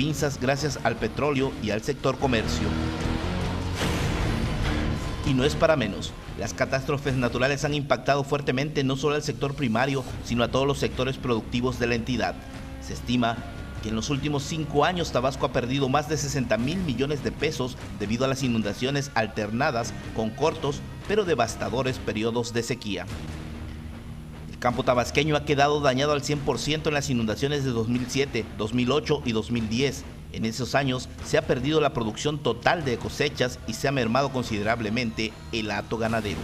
pinzas gracias al petróleo y al sector comercio. Y no es para menos. Las catástrofes naturales han impactado fuertemente no solo al sector primario, sino a todos los sectores productivos de la entidad. Se estima que en los últimos 5 años Tabasco ha perdido más de 60,000 millones de pesos debido a las inundaciones alternadas con cortos pero devastadores periodos de sequía. El campo tabasqueño ha quedado dañado al 100% en las inundaciones de 2007, 2008 y 2010. En esos años se ha perdido la producción total de cosechas y se ha mermado considerablemente el hato ganadero.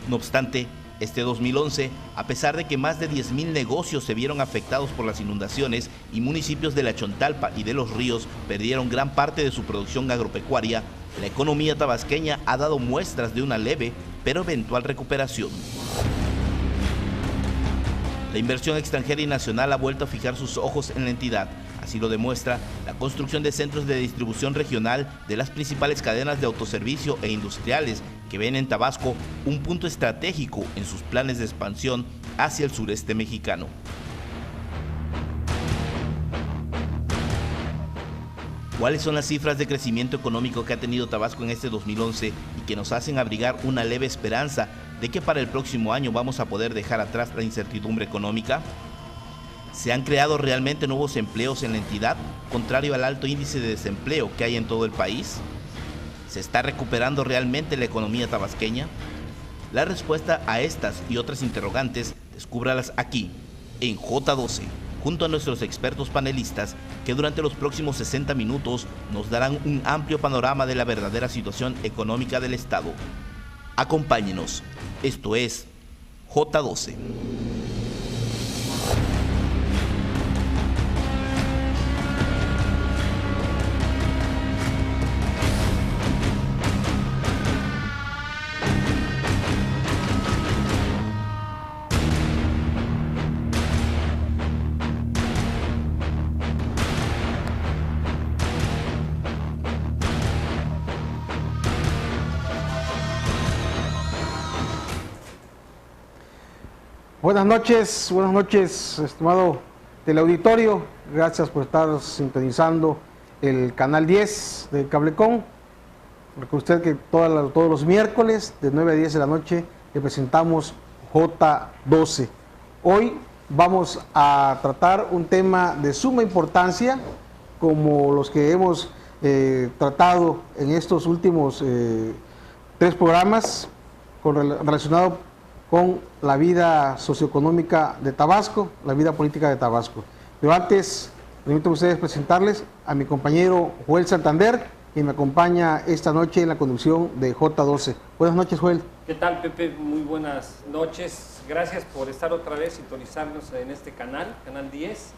No obstante, este 2011, a pesar de que más de 10,000 negocios se vieron afectados por las inundaciones y municipios de La Chontalpa y de Los Ríos perdieron gran parte de su producción agropecuaria, la economía tabasqueña ha dado muestras de una leve pero eventual recuperación. La inversión extranjera y nacional ha vuelto a fijar sus ojos en la entidad. Así lo demuestra la construcción de centros de distribución regional de las principales cadenas de autoservicio e industriales que ven en Tabasco un punto estratégico en sus planes de expansión hacia el sureste mexicano. ¿Cuáles son las cifras de crecimiento económico que ha tenido Tabasco en este 2011 y que nos hacen abrigar una leve esperanza de que para el próximo año vamos a poder dejar atrás la incertidumbre económica? ¿Se han creado realmente nuevos empleos en la entidad, contrario al alto índice de desempleo que hay en todo el país? ¿Se está recuperando realmente la economía tabasqueña? La respuesta a estas y otras interrogantes, descúbralas aquí, en J12, junto a nuestros expertos panelistas, que durante los próximos 60 minutos nos darán un amplio panorama de la verdadera situación económica del Estado. Acompáñenos, esto es J12. Buenas noches, estimado teleauditorio. Gracias por estar sintonizando el canal 10 de Cablecom. Recuerde usted que todos los miércoles de 9 a 10 de la noche le presentamos J12. Hoy vamos a tratar un tema de suma importancia, como los que hemos tratado en estos últimos 3 programas relacionados con la vida socioeconómica de Tabasco, la vida política de Tabasco. Pero antes, permítanme ustedes presentarles a mi compañero Joel Santander, quien me acompaña esta noche en la conducción de J12. Buenas noches, Joel. ¿Qué tal, Pepe? Muy buenas noches. Gracias por estar otra vez, sintonizarnos en este canal, Canal 10.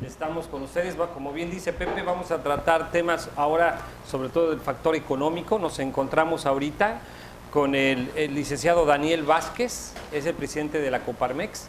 Estamos con ustedes, como bien dice Pepe, vamos a tratar temas ahora, sobre todo del factor económico. Nos encontramos ahorita con el licenciado Daniel Vázquez, es el presidente de la Coparmex,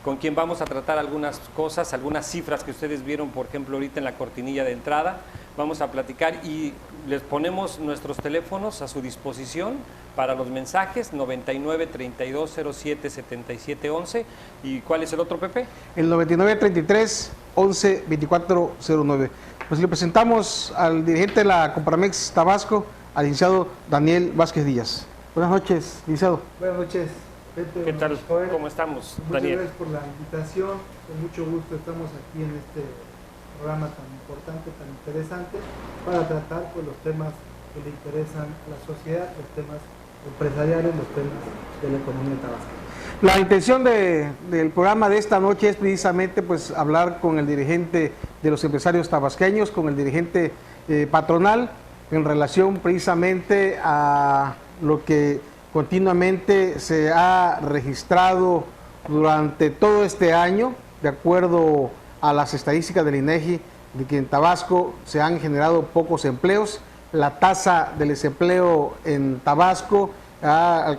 con quien vamos a tratar algunas cosas, algunas cifras que ustedes vieron, por ejemplo, ahorita en la cortinilla de entrada. Vamos a platicar y les ponemos nuestros teléfonos a su disposición para los mensajes, 99 32 07 77 11. ¿Y cuál es el otro, Pepe? El 99 33 11 24 09. Pues le presentamos al dirigente de la Coparmex Tabasco, al licenciado Daniel Vázquez Díaz. Buenas noches, licenciado. Buenas noches, Pepe. ¿Qué tal? ¿Cómo estamos, Daniel? Muchas gracias por la invitación. Con mucho gusto estamos aquí en este programa tan importante, tan interesante, para tratar pues, los temas que le interesan a la sociedad, los temas empresariales, los temas de la economía tabasqueña. La intención del programa de esta noche es precisamente pues, hablar con el dirigente de los empresarios tabasqueños, con el dirigente patronal, en relación precisamente a lo que continuamente se ha registrado durante todo este año, de acuerdo a las estadísticas del INEGI, de que en Tabasco se han generado pocos empleos. La tasa del desempleo en Tabasco ha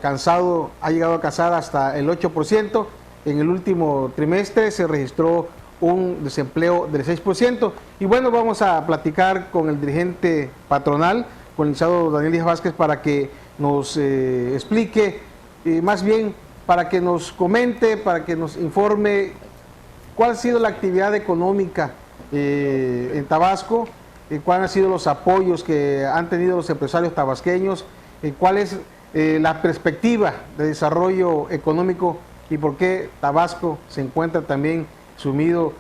llegado a alcanzar hasta el 8%. En el último trimestre se registró un desempleo del 6%. Y bueno, vamos a platicar con el dirigente patronal, con el licenciado Daniel Díaz Vázquez, para que nos explique, más bien para que nos comente, para que nos informe ¿cuál ha sido la actividad económica en Tabasco? ¿Cuáles han sido los apoyos que han tenido los empresarios tabasqueños? ¿Cuál es la perspectiva de desarrollo económico y por qué Tabasco se encuentra también sumido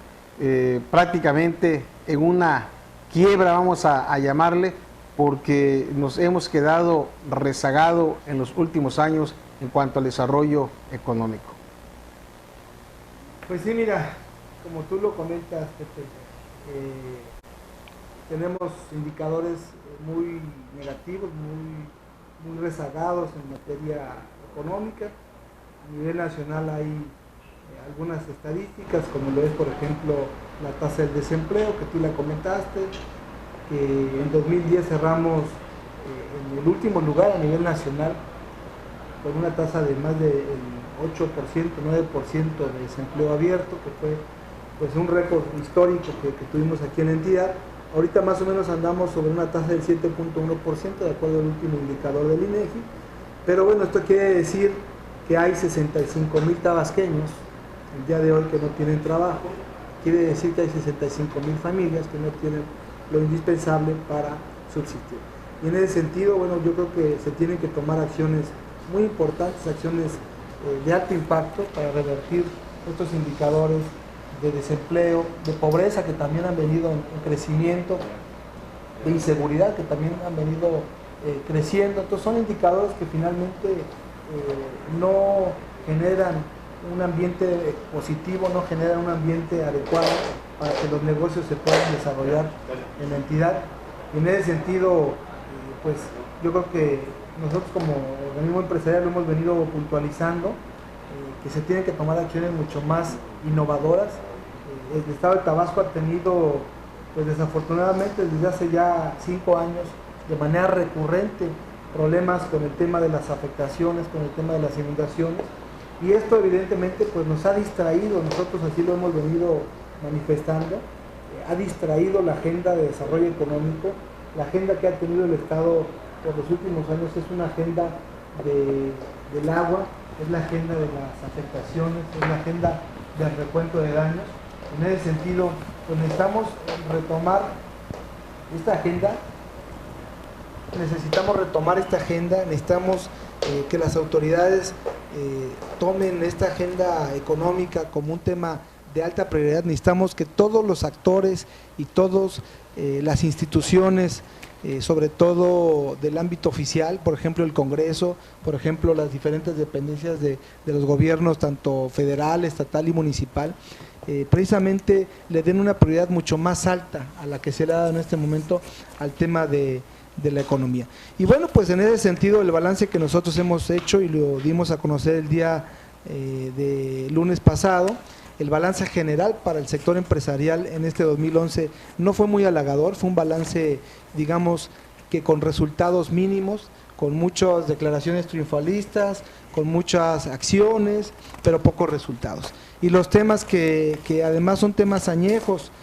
prácticamente en una quiebra, vamos a llamarle, porque nos hemos quedado rezagados en los últimos años en cuanto al desarrollo económico? Pues sí, mira, como tú lo comentas, Pepe, tenemos indicadores muy negativos, muy rezagados en materia económica. A nivel nacional hay algunas estadísticas, como lo es, por ejemplo, la tasa del desempleo, que tú la comentaste, que en 2010 cerramos en el último lugar a nivel nacional, con una tasa de más del 8%, 9% de desempleo abierto, que fue pues un récord histórico que tuvimos aquí en la entidad. Ahorita más o menos andamos sobre una tasa del 7.1%, de acuerdo al último indicador del INEGI, pero bueno, esto quiere decir que hay 65,000 tabasqueños el día de hoy que no tienen trabajo. Quiere decir que hay 65,000 familias que no tienen lo indispensable para subsistir. Y en ese sentido, bueno, yo creo que se tienen que tomar acciones muy importantes, acciones de alto impacto para revertir estos indicadores de desempleo, de pobreza que también han venido en crecimiento, de inseguridad que también han venido creciendo. Entonces son indicadores que finalmente no generan un ambiente positivo, no generan un ambiente adecuado para que los negocios se puedan desarrollar en la entidad. Y en ese sentido, pues yo creo que nosotros como organismo empresarial lo hemos venido puntualizando, que se tienen que tomar acciones mucho más innovadoras. El Estado de Tabasco ha tenido, pues desafortunadamente desde hace ya 5 años, de manera recurrente, problemas con el tema de las afectaciones, con el tema de las inundaciones, y esto evidentemente pues nos ha distraído, nosotros así lo hemos venido manifestando, ha distraído la agenda de desarrollo económico. La agenda que ha tenido el Estado por los últimos años es una agenda del agua, es la agenda de las afectaciones, es la agenda del recuento de daños. En ese sentido, pues necesitamos retomar esta agenda, necesitamos que las autoridades tomen esta agenda económica como un tema de alta prioridad. Necesitamos que todos los actores y todas las instituciones, sobre todo del ámbito oficial, por ejemplo el Congreso, por ejemplo las diferentes dependencias de los gobiernos, tanto federal, estatal y municipal, precisamente le den una prioridad mucho más alta a la que se le ha dado en este momento al tema de la economía. Y bueno, pues en ese sentido el balance que nosotros hemos hecho y lo dimos a conocer el día de lunes pasado, el balance general para el sector empresarial en este 2011 no fue muy halagador, fue un balance, digamos, que con resultados mínimos, con muchas declaraciones triunfalistas, con muchas acciones, pero pocos resultados. Y los temas que además son temas añejos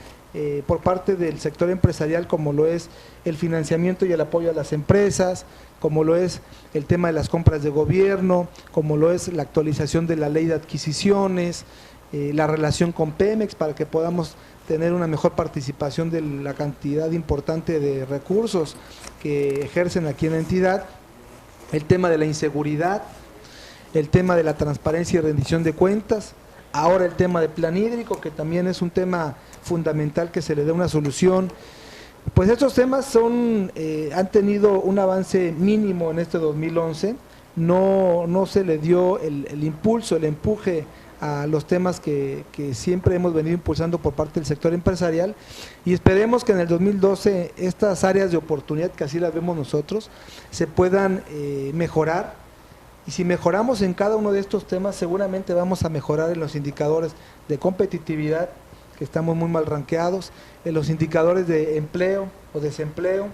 por parte del sector empresarial, como lo es el financiamiento y el apoyo a las empresas, como lo es el tema de las compras de gobierno, como lo es la actualización de la ley de adquisiciones, la relación con Pemex para que podamos tener una mejor participación de la cantidad importante de recursos que ejercen aquí en la entidad, el tema de la inseguridad, el tema de la transparencia y rendición de cuentas, ahora el tema de plan hídrico, que también es un tema fundamental que se le dé una solución. Pues estos temas han tenido un avance mínimo en este 2011, no se le dio el impulso, el empuje a los temas que siempre hemos venido impulsando por parte del sector empresarial, y esperemos que en el 2012 estas áreas de oportunidad, que así las vemos nosotros, se puedan mejorar, y si mejoramos en cada uno de estos temas seguramente vamos a mejorar en los indicadores de competitividad, que estamos muy mal ranqueados, en los indicadores de empleo o desempleo,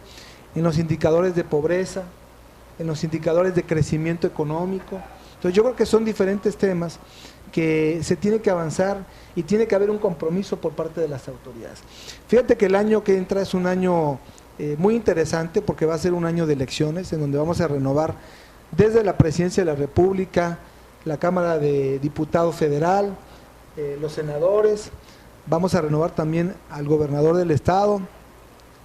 en los indicadores de pobreza, en los indicadores de crecimiento económico. Entonces yo creo que son diferentes temas que se tiene que avanzar y tiene que haber un compromiso por parte de las autoridades. Fíjate que el año que entra es un año muy interesante, porque va a ser un año de elecciones en donde vamos a renovar desde la Presidencia de la República, la Cámara de Diputados Federal, los senadores, vamos a renovar también al gobernador del estado,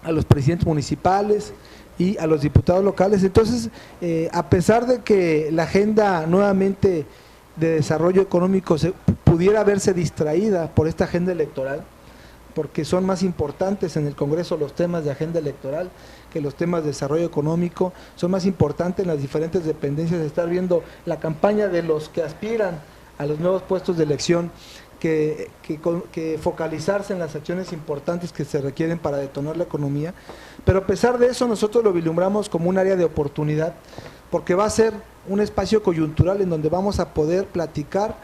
a los presidentes municipales y a los diputados locales. Entonces, a pesar de que la agenda nuevamente de desarrollo económico pudiera verse distraída por esta agenda electoral, porque son más importantes en el Congreso los temas de agenda electoral que los temas de desarrollo económico, son más importantes en las diferentes dependencias de estar viendo la campaña de los que aspiran a los nuevos puestos de elección, que focalizarse en las acciones importantes que se requieren para detonar la economía. Pero a pesar de eso, nosotros lo vislumbramos como un área de oportunidad, porque va a ser un espacio coyuntural en donde vamos a poder platicar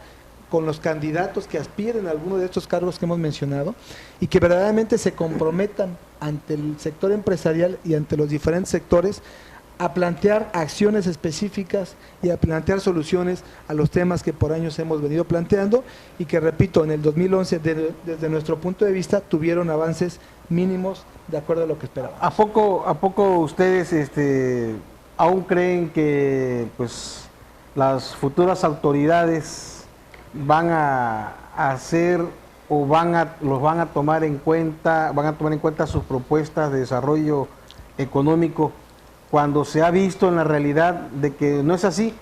con los candidatos que aspiren a alguno de estos cargos que hemos mencionado y que verdaderamente se comprometan ante el sector empresarial y ante los diferentes sectores a plantear acciones específicas y a plantear soluciones a los temas que por años hemos venido planteando y que, repito, en el 2011, desde nuestro punto de vista, tuvieron avances mínimos de acuerdo a lo que esperábamos. ¿A poco ustedes aún creen que pues las futuras autoridades van a hacer o los van a tomar en cuenta sus propuestas de desarrollo económico cuando se ha visto en la realidad de que no es así?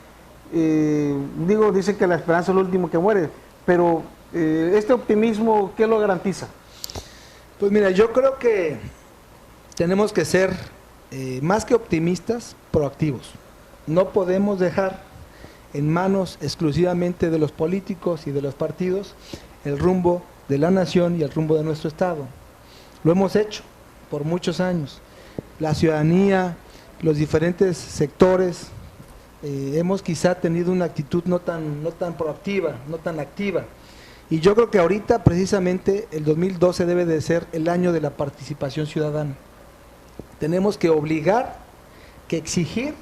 Dicen que la esperanza es lo último que muere, pero este optimismo, ¿qué lo garantiza? Pues mira, yo creo que tenemos que ser más que optimistas, proactivos. No podemos dejar en manos exclusivamente de los políticos y de los partidos el rumbo de la nación y el rumbo de nuestro Estado. Lo hemos hecho por muchos años. La ciudadanía, los diferentes sectores, hemos quizá tenido una actitud no tan proactiva, no tan activa. Y yo creo que ahorita precisamente el 2012 debe de ser el año de la participación ciudadana. Tenemos que obligar, que exigir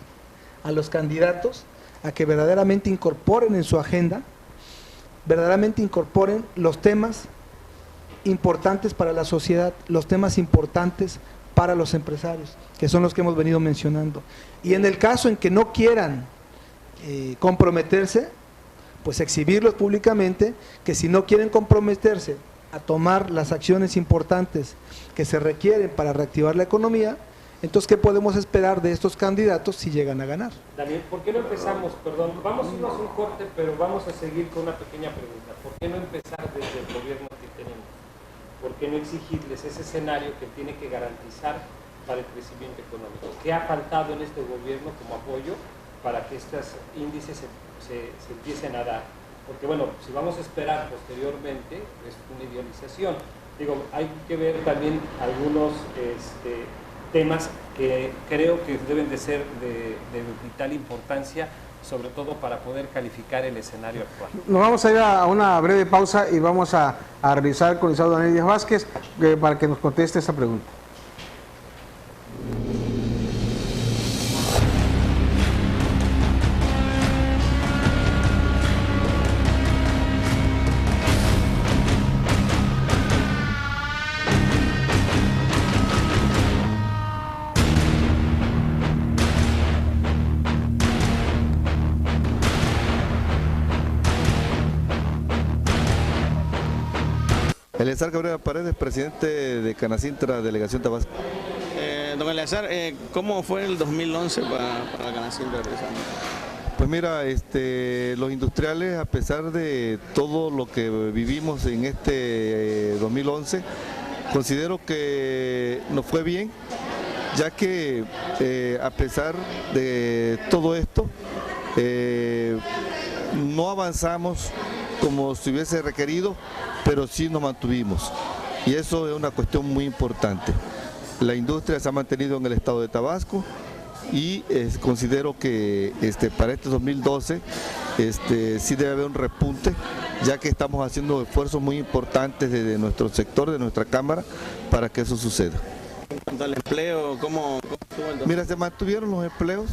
a los candidatos a que verdaderamente incorporen en su agenda, verdaderamente incorporen los temas importantes para la sociedad, los temas importantes para los empresarios, que son los que hemos venido mencionando. Y en el caso en que no quieran comprometerse, pues exhibirlos públicamente, que si no quieren comprometerse a tomar las acciones importantes que se requieren para reactivar la economía, entonces, ¿qué podemos esperar de estos candidatos si llegan a ganar? Daniel, ¿por qué no empezamos? Perdón, vamos a irnos a un corte, pero vamos a seguir con una pequeña pregunta. ¿Por qué no empezar desde el gobierno que tenemos? ¿Por qué no exigirles ese escenario que tiene que garantizar para el crecimiento económico? ¿Qué ha faltado en este gobierno como apoyo para que estos índices se empiecen a dar? Porque bueno, si vamos a esperar posteriormente, es una idealización. Digo, hay que ver también algunos temas que creo que deben de ser de vital importancia, sobre todo para poder calificar el escenario actual. Nos vamos a ir a una breve pausa y vamos a revisar con el licenciado Daniel Díaz Vázquez para que nos conteste esa pregunta. Eleazar Cabrera Paredes, presidente de Canacintra, Delegación Tabasco. Don Eleazar, ¿cómo fue el 2011 para Canacintra? Pues mira, los industriales, a pesar de todo lo que vivimos en este 2011, considero que nos fue bien, ya que a pesar de todo esto, no avanzamos como se hubiese requerido, pero sí nos mantuvimos, y eso es una cuestión muy importante. La industria se ha mantenido en el estado de Tabasco y considero que para este 2012 sí debe haber un repunte, ya que estamos haciendo esfuerzos muy importantes desde nuestro sector, de nuestra Cámara, para que eso suceda. En cuanto al empleo, ¿cómo estuvo el 2012? Mira, se mantuvieron los empleos,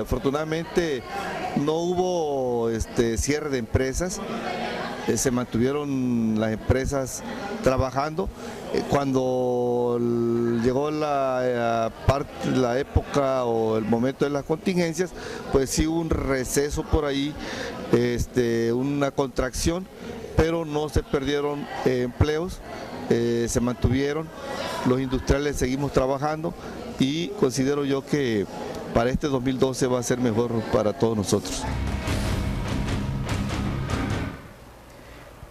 afortunadamente no hubo cierre de empresas, se mantuvieron las empresas trabajando. Cuando llegó la época o el momento de las contingencias, pues sí hubo un receso por ahí, una contracción, pero no se perdieron empleos, se mantuvieron, los industriales seguimos trabajando y considero yo que para este 2012 va a ser mejor para todos nosotros.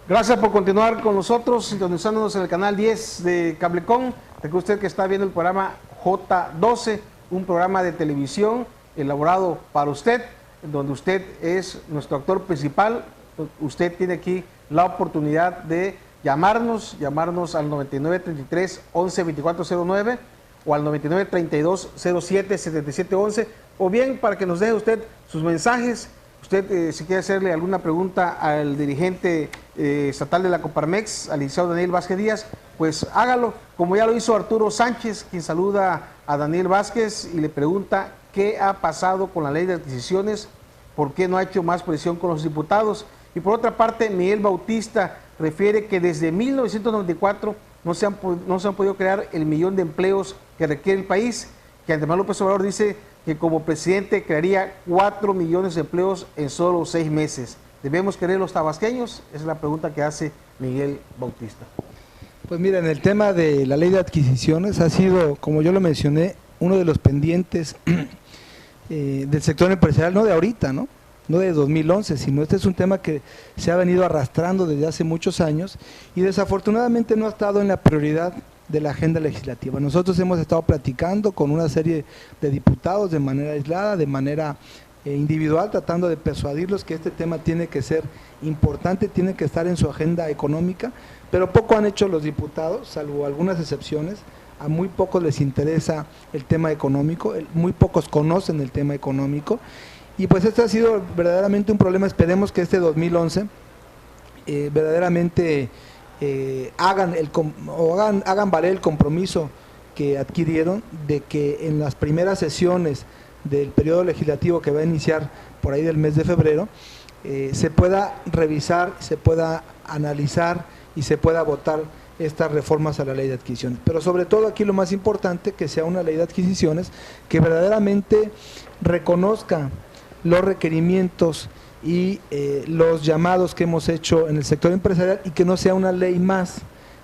Gracias por continuar con nosotros, sintonizándonos en el canal 10 de Cablecom. Recuerde usted que está viendo el programa J12, un programa de televisión elaborado para usted, donde usted es nuestro actor principal. Usted tiene aquí la oportunidad de llamarnos al 9933-112409 o al 9932-077711, o bien para que nos deje usted sus mensajes. Usted, si quiere hacerle alguna pregunta al dirigente estatal de la Coparmex, al licenciado Daniel Vázquez Díaz, pues hágalo, como ya lo hizo Arturo Sánchez, quien saluda a Daniel Vázquez y le pregunta qué ha pasado con la ley de adquisiciones, por qué no ha hecho más presión con los diputados. Y por otra parte, Miguel Bautista refiere que desde 1994 no se han podido crear el 1.000.000 de empleos que requiere el país, que Andrés Manuel López Obrador dice que como presidente crearía 4 millones de empleos en solo 6 meses. ¿Debemos querer los tabasqueños? Esa es la pregunta que hace Miguel Bautista. Pues mira, en el tema de la ley de adquisiciones ha sido, como yo lo mencioné, uno de los pendientes del sector empresarial, no de ahorita, no de 2011, sino este es un tema que se ha venido arrastrando desde hace muchos años y desafortunadamente no ha estado en la prioridad de la agenda legislativa. Nosotros hemos estado platicando con una serie de diputados de manera aislada, de manera individual, tratando de persuadirlos que este tema tiene que ser importante, tiene que estar en su agenda económica, pero poco han hecho los diputados, salvo algunas excepciones. A muy pocos les interesa el tema económico, muy pocos conocen el tema económico, y pues este ha sido verdaderamente un problema. Esperemos que este 2011 verdaderamente hagan valer el compromiso que adquirieron de que en las primeras sesiones del periodo legislativo que va a iniciar por ahí del mes de febrero, se pueda revisar, se pueda analizar y se pueda votar estas reformas a la ley de adquisiciones. Pero sobre todo aquí lo más importante, que sea una ley de adquisiciones que verdaderamente reconozca los requerimientos y los llamados que hemos hecho en el sector empresarial, y que no sea una ley más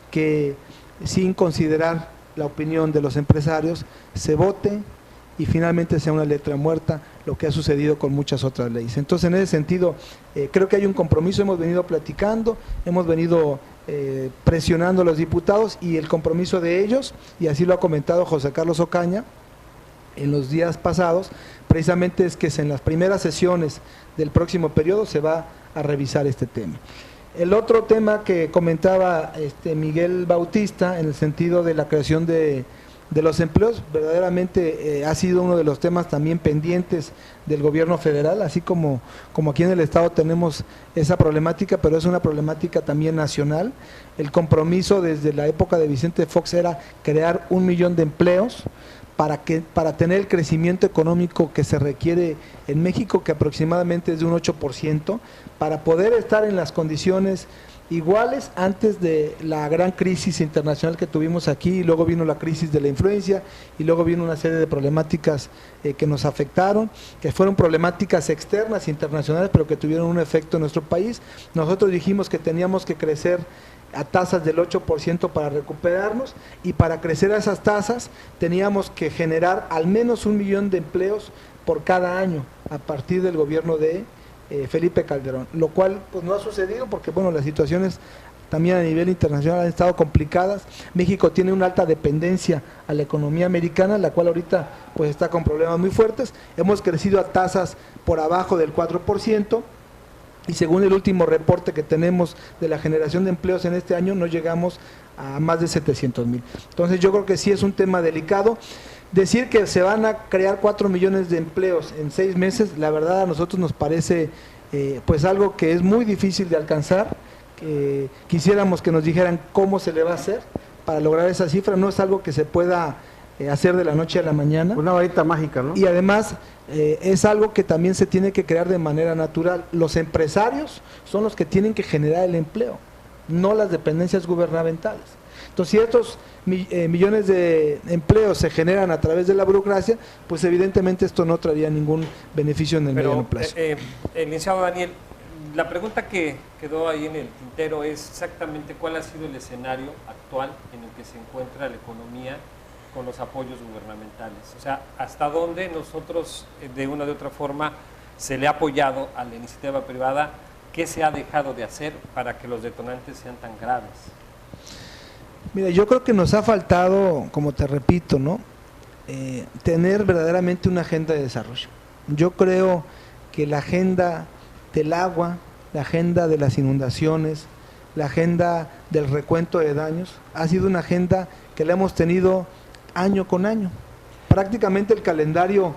que, sin considerar la opinión de los empresarios, se vote y finalmente sea una letra muerta, lo que ha sucedido con muchas otras leyes. Entonces, en ese sentido, creo que hay un compromiso, hemos venido platicando, hemos venido presionando a los diputados, y el compromiso de ellos, y así lo ha comentado José Carlos Ocaña en los días pasados, precisamente es que en las primeras sesiones del próximo periodo se va a revisar este tema. El otro tema que comentaba Miguel Bautista, en el sentido de la creación de los empleos, verdaderamente ha sido uno de los temas también pendientes del gobierno federal, así como aquí en el estado tenemos esa problemática, pero es una problemática también nacional. El compromiso desde la época de Vicente Fox era crear 1.000.000 de empleos para tener el crecimiento económico que se requiere en México, que aproximadamente es de un 8%, para poder estar en las condiciones iguales antes de la gran crisis internacional que tuvimos aquí, y luego vino la crisis de la influencia, y luego vino una serie de problemáticas que nos afectaron, que fueron problemáticas externas, internacionales, pero que tuvieron un efecto en nuestro país. Nosotros dijimos que teníamos que crecer a tasas del 8% para recuperarnos, y para crecer a esas tasas teníamos que generar al menos 1.000.000 de empleos por cada año a partir del gobierno de Felipe Calderón, lo cual pues no ha sucedido porque bueno, las situaciones también a nivel internacional han estado complicadas. México tiene una alta dependencia a la economía americana, la cual ahorita pues está con problemas muy fuertes. Hemos crecido a tasas por abajo del 4%, y según el último reporte que tenemos de la generación de empleos en este año, no llegamos a más de 700,000. Entonces yo creo que sí es un tema delicado. Decir que se van a crear 4 millones de empleos en 6 meses, la verdad a nosotros nos parece pues algo que es muy difícil de alcanzar. Quisiéramos que nos dijeran cómo se le va a hacer para lograr esa cifra. No es algo que se pueda hacer de la noche a la mañana. Una varita mágica, ¿no? Y además es algo que también se tiene que crear de manera natural. Los empresarios son los que tienen que generar el empleo, no las dependencias gubernamentales. Entonces, si estos millones de empleos se generan a través de la burocracia, pues evidentemente esto no traería ningún beneficio en el mediano plazo. Licenciado Daniel, la pregunta que quedó ahí en el tintero es exactamente cuál ha sido el escenario actual en el que se encuentra la economía con los apoyos gubernamentales. O sea, hasta dónde nosotros, de una u otra forma, se le ha apoyado a la iniciativa privada, qué se ha dejado de hacer para que los detonantes sean tan graves. Mira, yo creo que nos ha faltado, como te repito, ¿no? Tener verdaderamente una agenda de desarrollo. Yo creo que la agenda del agua, la agenda de las inundaciones, la agenda del recuento de daños, ha sido una agenda que la hemos tenido año con año. Prácticamente el calendario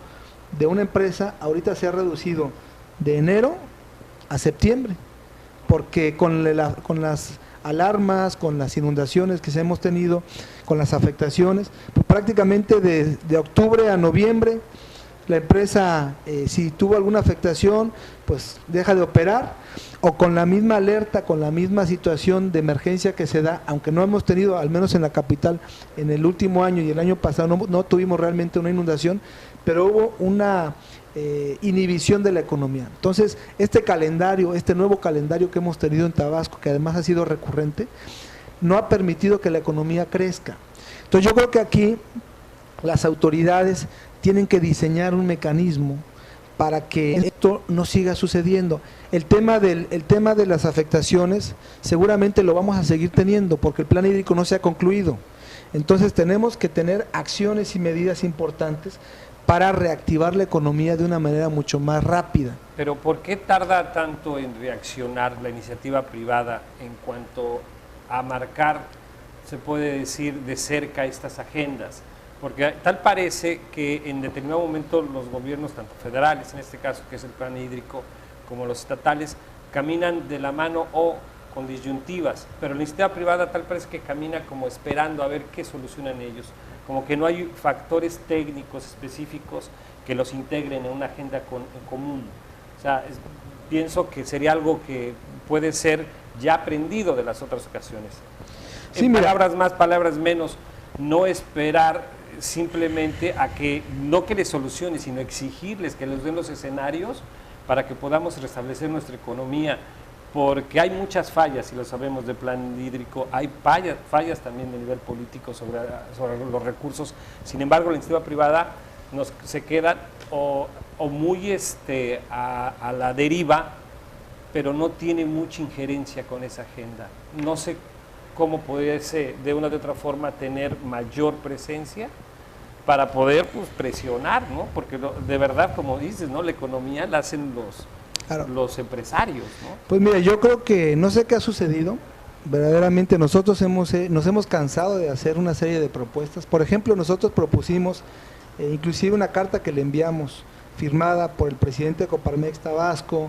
de una empresa ahorita se ha reducido de enero a septiembre, porque con las alarmas, con las inundaciones que hemos tenido, con las afectaciones, pues prácticamente de octubre a noviembre la empresa, si tuvo alguna afectación, pues deja de operar, o con la misma alerta, con la misma situación de emergencia que se da, aunque no hemos tenido, al menos en la capital, en el último año y el año pasado no tuvimos realmente una inundación, pero hubo una inhibición de la economía. Entonces, este calendario, este nuevo calendario que hemos tenido en Tabasco, que además ha sido recurrente, no ha permitido que la economía crezca. Entonces, yo creo que aquí las autoridades tienen que diseñar un mecanismo para que esto no siga sucediendo. El tema de las afectaciones seguramente lo vamos a seguir teniendo porque el plan hídrico no se ha concluido. Entonces tenemos que tener acciones y medidas importantes para reactivar la economía de una manera mucho más rápida. Pero ¿por qué tarda tanto en reaccionar la iniciativa privada en cuanto a marcar, se puede decir, de cerca estas agendas? Porque tal parece que en determinado momento los gobiernos, tanto federales en este caso, que es el plan hídrico, como los estatales, caminan de la mano o con disyuntivas, pero la iniciativa privada tal parece que camina como esperando a ver qué solucionan ellos, como que no hay factores técnicos específicos que los integren en una agenda en común. O sea, pienso que sería algo que puede ser ya aprendido de las otras ocasiones. Sí, en mira, palabras más, palabras menos, no esperar simplemente a que, no que les solucione, sino exigirles que les den los escenarios para que podamos restablecer nuestra economía, porque hay muchas fallas, y lo sabemos, del plan hídrico, hay fallas también de nivel político sobre los recursos. Sin embargo, la iniciativa privada se queda o muy a la deriva, pero no tiene mucha injerencia con esa agenda. No sé cómo pudiese de una u otra forma tener mayor presencia para poder presionar, ¿no? Porque de verdad, como dices, ¿no? La economía la hacen los empresarios, ¿no? Pues mira, yo creo que no sé qué ha sucedido. Verdaderamente nosotros nos hemos cansado de hacer una serie de propuestas. Por ejemplo, nosotros propusimos inclusive una carta que le enviamos, firmada por el presidente de Coparmex Tabasco,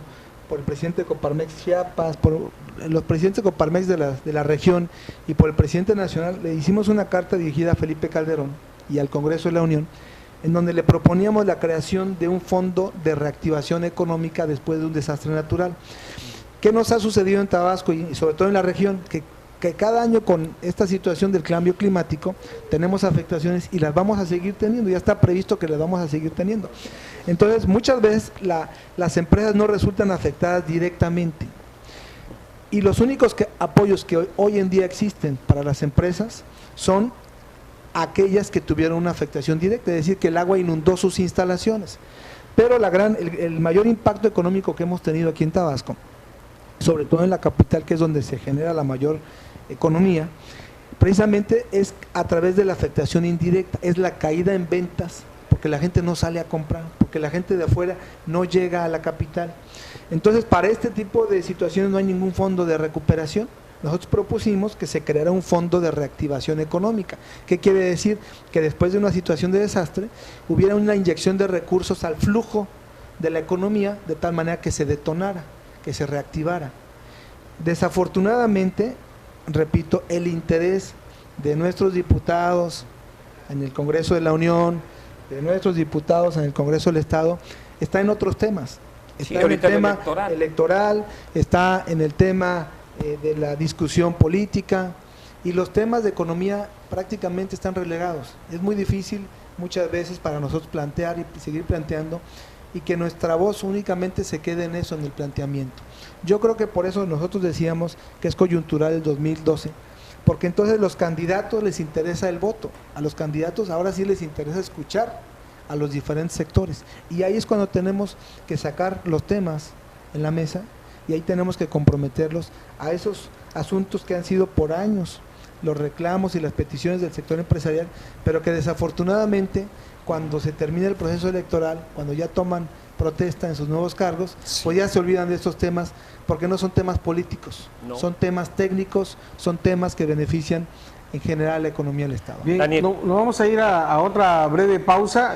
por el presidente de Coparmex Chiapas, por los presidentes de Coparmex de la región y por el presidente nacional. Le hicimos una carta dirigida a Felipe Calderón y al Congreso de la Unión, en donde le proponíamos la creación de un fondo de reactivación económica después de un desastre natural. ¿Qué nos ha sucedido en Tabasco y sobre todo en la región? Que cada año con esta situación del cambio climático tenemos afectaciones y las vamos a seguir teniendo, ya está previsto que las vamos a seguir teniendo. Entonces, muchas veces las empresas no resultan afectadas directamente. Y los únicos apoyos que hoy en día existen para las empresas son aquellas que tuvieron una afectación directa, es decir, que el agua inundó sus instalaciones. Pero el mayor impacto económico que hemos tenido aquí en Tabasco, sobre todo en la capital, que es donde se genera la mayor economía, precisamente es a través de la afectación indirecta, es la caída en ventas, porque la gente no sale a comprar, porque la gente de afuera no llega a la capital. Entonces, para este tipo de situaciones no hay ningún fondo de recuperación. Nosotros propusimos que se creara un fondo de reactivación económica. ¿Qué quiere decir? Que después de una situación de desastre hubiera una inyección de recursos al flujo de la economía, de tal manera que se detonara, que se reactivara. Desafortunadamente, repito, el interés de nuestros diputados, en el Congreso de la Unión, de nuestros diputados en el Congreso del Estado, está en otros temas. Está en el tema electoral, está en el tema de la discusión política, y los temas de economía prácticamente están relegados. Es muy difícil muchas veces para nosotros plantear y seguir planteando, y que nuestra voz únicamente se quede en eso, en el planteamiento. Yo creo que por eso nosotros decíamos que es coyuntural el 2012, porque entonces los candidatos les interesa el voto, a los candidatos ahora sí les interesa escuchar a los diferentes sectores, y ahí es cuando tenemos que sacar los temas en la mesa, y ahí tenemos que comprometerlos a esos asuntos que han sido por años los reclamos y las peticiones del sector empresarial, pero que desafortunadamente cuando se termina el proceso electoral, cuando ya toman protesta en sus nuevos cargos, pues ya se olvidan de estos temas, porque no son temas políticos, son temas técnicos, son temas que benefician en general la economía del Estado. Bien, nos vamos a ir a otra breve pausa.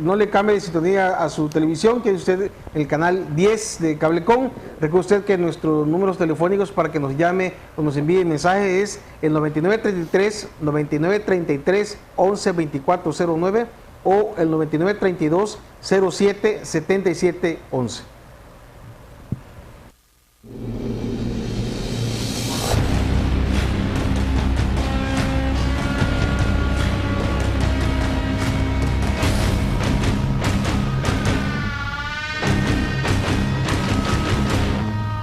No le cambie de sintonía a su televisión, que es usted el canal 10 de Cablecom. Recuerde usted que nuestros números telefónicos para que nos llame o nos envíe mensaje es el 9933-112409 o el 9932-077711.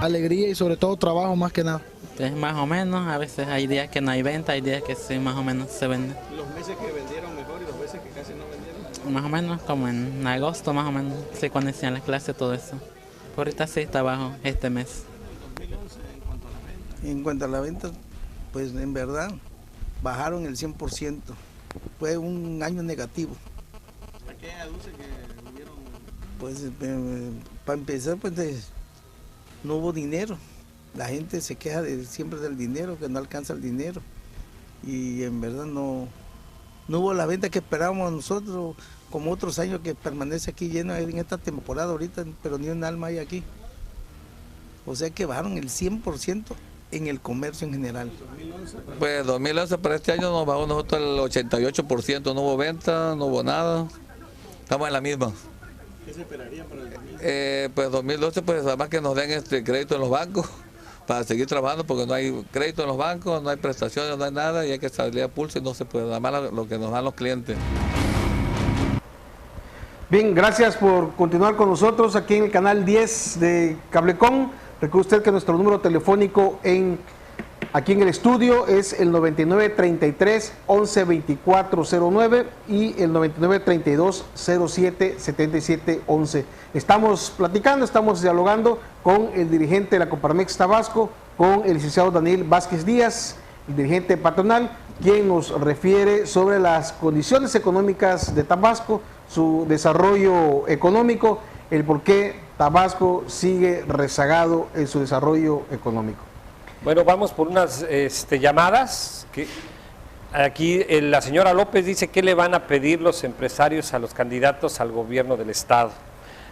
Alegría y sobre todo trabajo más que nada. Es más o menos, a veces hay días que no hay venta, hay días que sí más o menos se vende. ¿Los meses que vendieron mejor y los meses que casi no vendieron? Más o menos como en agosto más o menos, sí, cuando inician las clases, todo eso. Por ahorita sí está bajo este mes. ¿En 2011 en cuanto a la venta? En cuanto a la venta, pues en verdad bajaron el 100%. Fue un año negativo. ¿A qué aduce que hubieron? Pues para empezar, pues no hubo dinero. La gente se queja siempre del dinero, que no alcanza el dinero. Y en verdad no hubo la venta que esperábamos nosotros, como otros años que permanece aquí lleno en esta temporada ahorita, pero ni un alma hay aquí. O sea que bajaron el 100% en el comercio en general. Pues 2011 para este año nos bajó nosotros el 88%, no hubo venta, no hubo nada. Estamos en la misma. ¿Qué se esperaría para el 2012? Pues 2012, pues además que nos den crédito en los bancos para seguir trabajando, porque no hay crédito en los bancos, no hay prestaciones, no hay nada, y hay que salir a pulso y no se puede, nada más lo que nos dan los clientes. Bien, gracias por continuar con nosotros aquí en el canal 10 de Cablecom. Recuerde usted que nuestro número telefónico aquí en el estudio es el 9933-112409 y el 9932-077711. Estamos platicando, estamos dialogando con el dirigente de la Coparmex Tabasco, con el licenciado Daniel Vázquez Díaz, el dirigente patronal, quien nos refiere sobre las condiciones económicas de Tabasco, su desarrollo económico, el por qué Tabasco sigue rezagado en su desarrollo económico. Bueno, vamos por unas llamadas. Aquí la señora López dice que le van a pedir los empresarios a los candidatos al gobierno del Estado.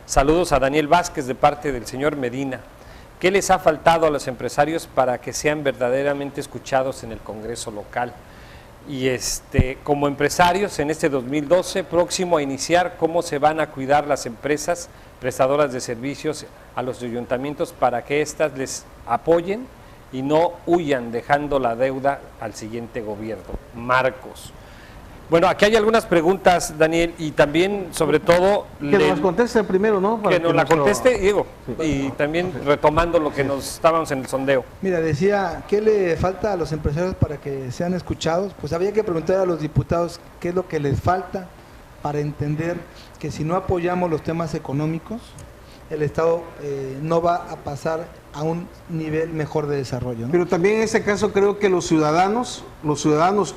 Saludos a Daniel Vázquez de parte del señor Medina. ¿Qué les ha faltado a los empresarios para que sean verdaderamente escuchados en el Congreso local? Y como empresarios en este 2012 próximo a iniciar, ¿cómo se van a cuidar las empresas prestadoras de servicios a los ayuntamientos para que éstas les apoyen y no huyan dejando la deuda al siguiente gobierno? Marcos. Bueno, aquí hay algunas preguntas, Daniel, y también, sobre todo... Que nos conteste primero, ¿no? Para que nos la conteste, Diego, sí. Y también retomando lo que estábamos en el sondeo. Mira, decía, ¿qué le falta a los empresarios para que sean escuchados? Pues había que preguntar a los diputados qué es lo que les falta para entender que si no apoyamos los temas económicos, el Estado no va a pasar a un nivel mejor de desarrollo, ¿no? Pero también en ese caso creo que los ciudadanos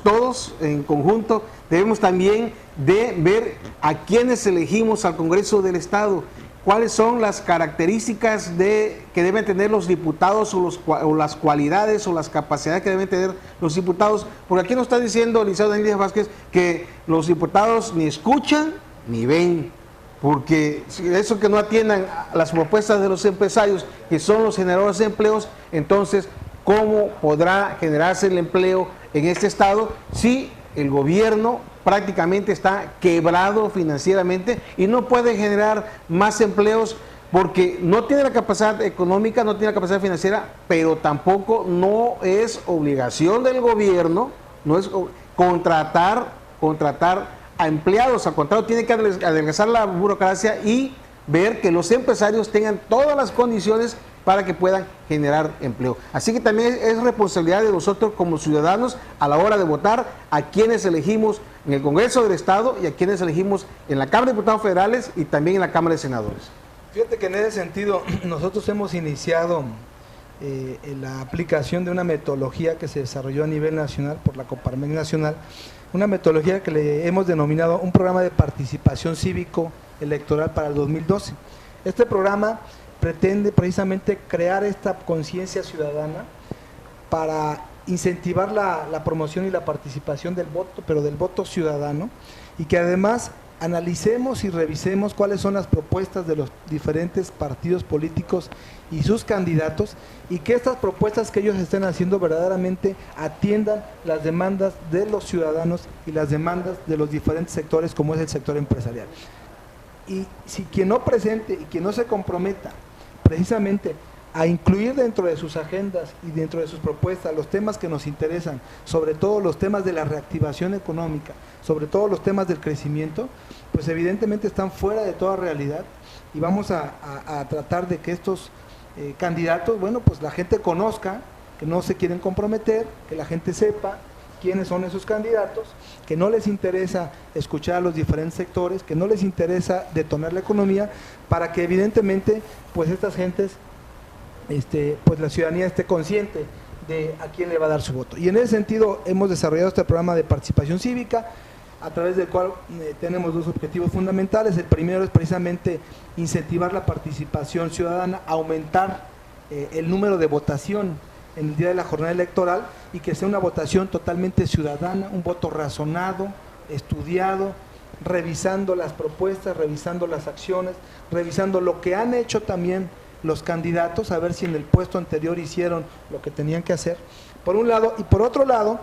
todos en conjunto, debemos también de ver a quienes elegimos al Congreso del Estado, cuáles son las características que deben tener los diputados o las cualidades o las capacidades que deben tener los diputados, porque aquí nos está diciendo el licenciado Daniel Vázquez que los diputados ni escuchan ni ven, porque eso que no atiendan a las propuestas de los empresarios, que son los generadores de empleos, entonces, ¿cómo podrá generarse el empleo en este estado si el gobierno prácticamente está quebrado financieramente y no puede generar más empleos porque no tiene la capacidad económica, no tiene la capacidad financiera, pero tampoco no es obligación del gobierno, no es contratar a empleados, al contrario, tiene que adelgazar la burocracia y ver que los empresarios tengan todas las condiciones para que puedan generar empleo. Así que también es responsabilidad de nosotros como ciudadanos a la hora de votar a quienes elegimos en el Congreso del Estado y a quienes elegimos en la Cámara de Diputados Federales y también en la Cámara de Senadores. Fíjate que en ese sentido nosotros hemos iniciado la aplicación de una metodología que se desarrolló a nivel nacional por la Coparmex Nacional, una metodología que le hemos denominado un programa de participación cívico electoral para el 2012. Este programa pretende precisamente crear esta conciencia ciudadana para incentivar la promoción y la participación del voto, pero del voto ciudadano, y que además analicemos y revisemos cuáles son las propuestas de los diferentes partidos políticos y sus candidatos, y que estas propuestas que ellos estén haciendo verdaderamente atiendan las demandas de los ciudadanos y las demandas de los diferentes sectores, como es el sector empresarial. Y si quien no presente y quien no se comprometa precisamente a incluir dentro de sus agendas y dentro de sus propuestas los temas que nos interesan, sobre todo los temas de la reactivación económica, sobre todo los temas del crecimiento, pues evidentemente están fuera de toda realidad, y vamos a tratar de que estos candidatos, bueno, pues la gente conozca que no se quieren comprometer, que la gente sepa quiénes son esos candidatos, que no les interesa escuchar a los diferentes sectores, que no les interesa detonar la economía, para que evidentemente pues estas gentes, pues la ciudadanía esté consciente de a quién le va a dar su voto. Y en ese sentido hemos desarrollado este programa de participación cívica, a través del cual tenemos dos objetivos fundamentales. El primero es precisamente incentivar la participación ciudadana, aumentar el número de votación en el día de la jornada electoral, y que sea una votación totalmente ciudadana, un voto razonado, estudiado, revisando las propuestas, revisando las acciones, revisando lo que han hecho también los candidatos, a ver si en el puesto anterior hicieron lo que tenían que hacer, por un lado. Y por otro lado,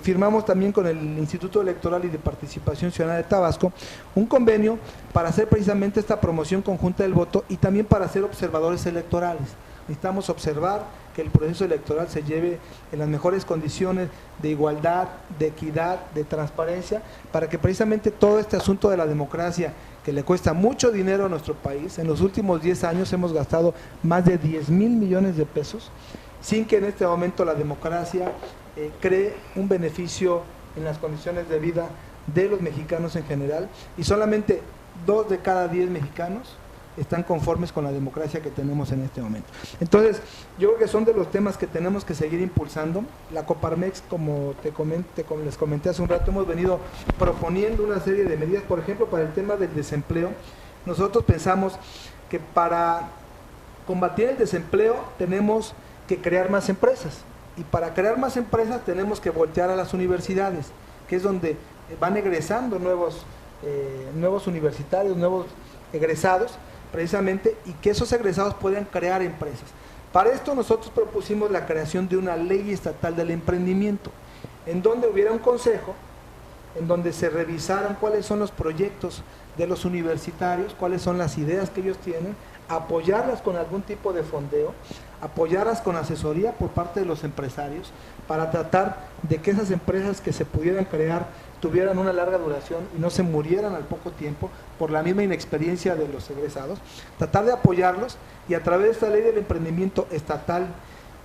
firmamos también con el Instituto Electoral y de Participación Ciudadana de Tabasco un convenio para hacer precisamente esta promoción conjunta del voto, y también para ser observadores electorales. Necesitamos observar que el proceso electoral se lleve en las mejores condiciones de igualdad, de equidad, de transparencia, para que precisamente todo este asunto de la democracia, que le cuesta mucho dinero a nuestro país, en los últimos 10 años hemos gastado más de 10,000 millones de pesos, sin que en este momento la democracia cree un beneficio en las condiciones de vida de los mexicanos en general, y solamente 2 de cada 10 mexicanos están conformes con la democracia que tenemos en este momento. Entonces, yo creo que son de los temas que tenemos que seguir impulsando. La Coparmex, como les comenté hace un rato, hemos venido proponiendo una serie de medidas. Por ejemplo, para el tema del desempleo, nosotros pensamos que para combatir el desempleo tenemos que crear más empresas, y para crear más empresas tenemos que voltear a las universidades, que es donde van egresando nuevos universitarios, nuevos egresados, precisamente, y que esos egresados puedan crear empresas. Para esto nosotros propusimos la creación de una ley estatal del emprendimiento, en donde hubiera un consejo, en donde se revisaran cuáles son los proyectos de los universitarios, cuáles son las ideas que ellos tienen, apoyarlas con algún tipo de fondeo, apoyarlas con asesoría por parte de los empresarios, para tratar de que esas empresas que se pudieran crear tuvieran una larga duración y no se murieran al poco tiempo por la misma inexperiencia de los egresados, tratar de apoyarlos, y a través de esta ley del emprendimiento estatal,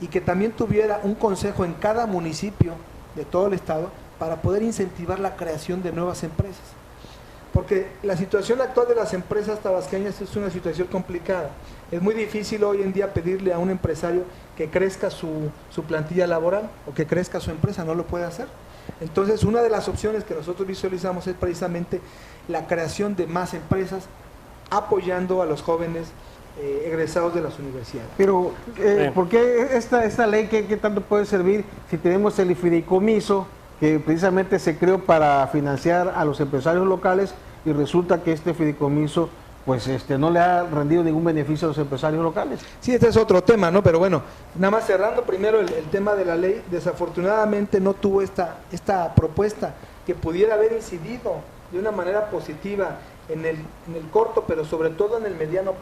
y que también tuviera un consejo en cada municipio de todo el estado para poder incentivar la creación de nuevas empresas. Porque la situación actual de las empresas tabasqueñas es una situación complicada. Es muy difícil hoy en día pedirle a un empresario que crezca su plantilla laboral o que crezca su empresa, no lo puede hacer. Entonces, una de las opciones que nosotros visualizamos es precisamente la creación de más empresas, apoyando a los jóvenes egresados de las universidades. Pero, ¿por qué esta ley qué tanto puede servir si tenemos el fideicomiso, que precisamente se creó para financiar a los empresarios locales, y resulta que este fideicomiso pues no le ha rendido ningún beneficio a los empresarios locales? Sí, este es otro tema, ¿no? Pero bueno, nada más cerrando primero el tema de la ley, desafortunadamente no tuvo esta propuesta que pudiera haber incidido de una manera positiva en el corto, pero sobre todo en el mediano